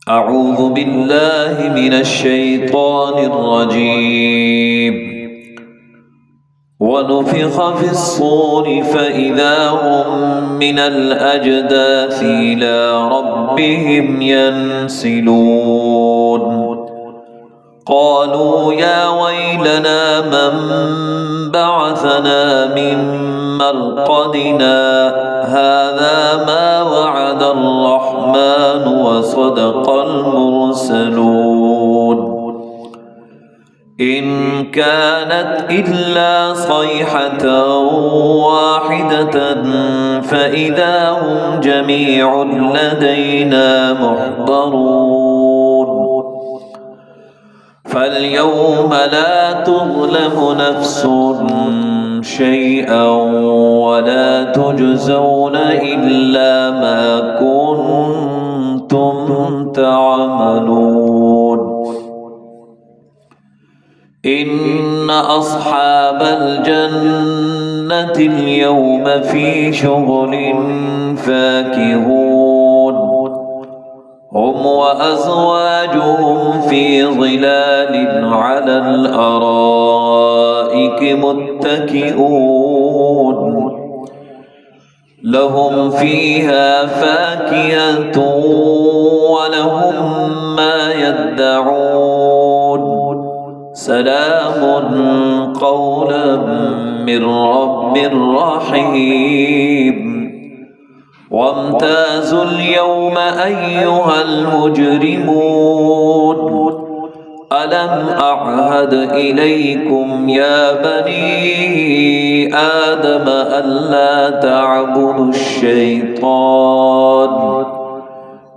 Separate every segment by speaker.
Speaker 1: أعوذ بالله من الشيطان الرجيم. ونفخ في الصور فإذا هم من الأجداث إلى ربهم ينسلون. قالوا يا ويلنا من بعثنا من مرقدنا هذا ما وعد الرحمن وصدق المرسلون. إن كانت إلا صيحة واحدة فإذا هم جميع لدينا محضرون. فاليوم لا تظلم نفس شيئا ولا تجزون إلا ما كنتم تعملون. إن أصحاب الجنة اليوم في شغل فاكهون. هم وأزواجهم في ظلال على الأرائك متكئون. لهم فيها فاكهة ولهم ما يدعون. سلام قولا من رب رحيم. وامتازوا اليوم أيها المجرمون. ألم أعهد إليكم يا بني آدم ألا تعبدوا الشيطان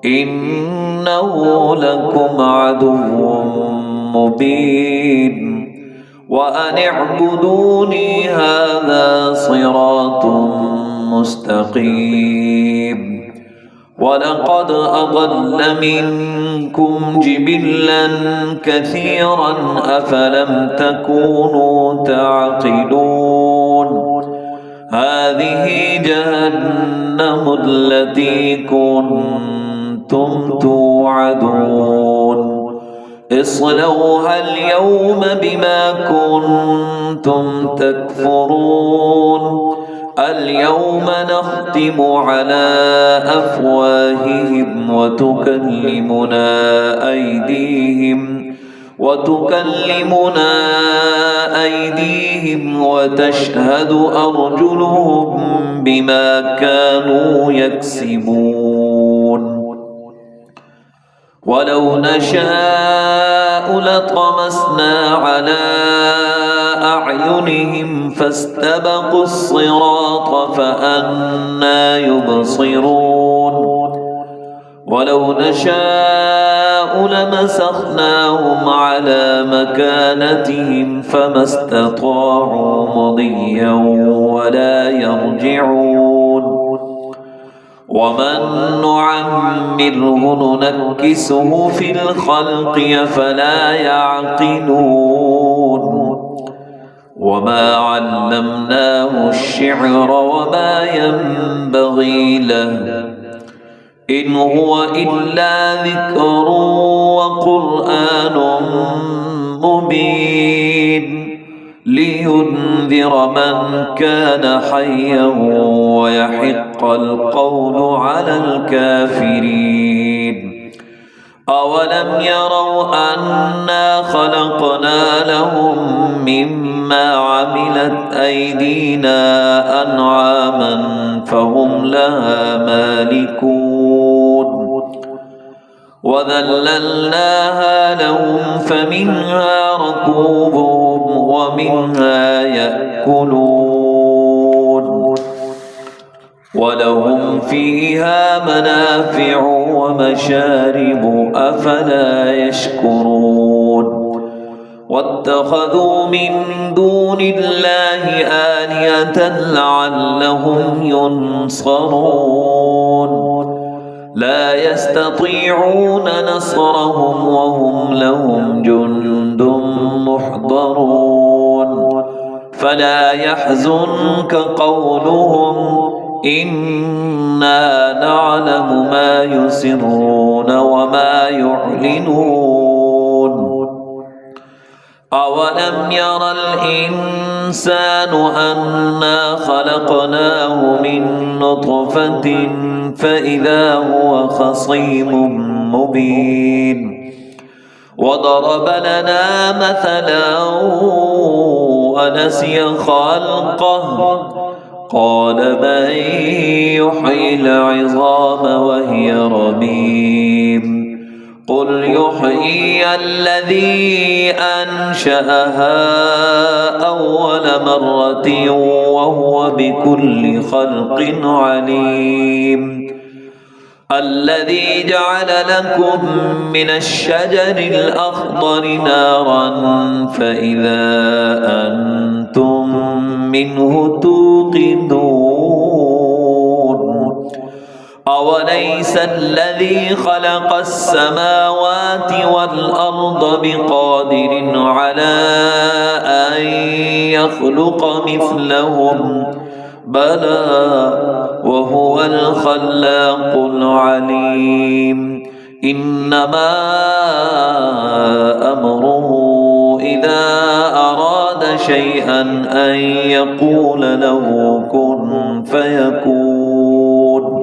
Speaker 1: إنه لكم عدو مبين. وأن اعبدوني هذا صراط مستقيم. ولقد أضل منكم جبلا كثيرا أفلم تكونوا تعقلون. هذه جهنم التي كنتم توعدون. اصلوها اليوم بما كنتم تكفرون. اليوم نختم على أفواههم وتكلمنا أيديهم وتشهد أرجلهم بما كانوا يكسبون. ولو نشاء لطمسنا على أعينهم فاستبقوا الصراط فأنى يبصرون. ولو نشاء لمسخناهم على مكانتهم فما استطاعوا مضيا ولا يرجعون. ومن نعمره ننكسه في الخلق أفلا يعقلون. وما علمناه الشعر وما ينبغي له إن هو إلا ذكر وقرآن مبين. لينذر من كان حيا ويحق القول على الكافرين. أولم يروا أنا خلقنا لهم مما عملت أيدينا أنعاما فهم لها مالكون. وذللناها لهم فمنها ركوبهم ومنها يأكلون. ولهم فيها منافع ومشارب أفلا يشكرون. واتخذوا من دون الله آلهة لعلهم ينصرون. لا يستطيعون نصرهم وهم لهم جند محضرون. فلا يحزنك قولهم إنا نعلم ما يسرون وما يعلنون أولم ير الإنسان أنا خلقناه من نطفة فإذا هو خصيم مبين وضرب لنا مثلا ونسي خلقه قال من يحيي العظام وهي رميم قل يحيي الذي أنشأها أول مرة وهو بكل خلق عليم الذي جعل لكم من الشجر الأخضر نارا فإذا أنتم منه توقدون أوليس الذي خلق السماوات والأرض بقادر على أن يخلق مثلهم بلى وهو الخلاق العليم إنما أمره إذا أراد شيئا أن يقول له كن فيكون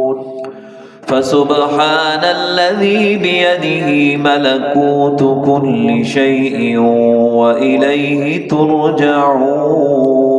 Speaker 1: فسبحان الذي بيده ملكوت كل شيء وإليه ترجعون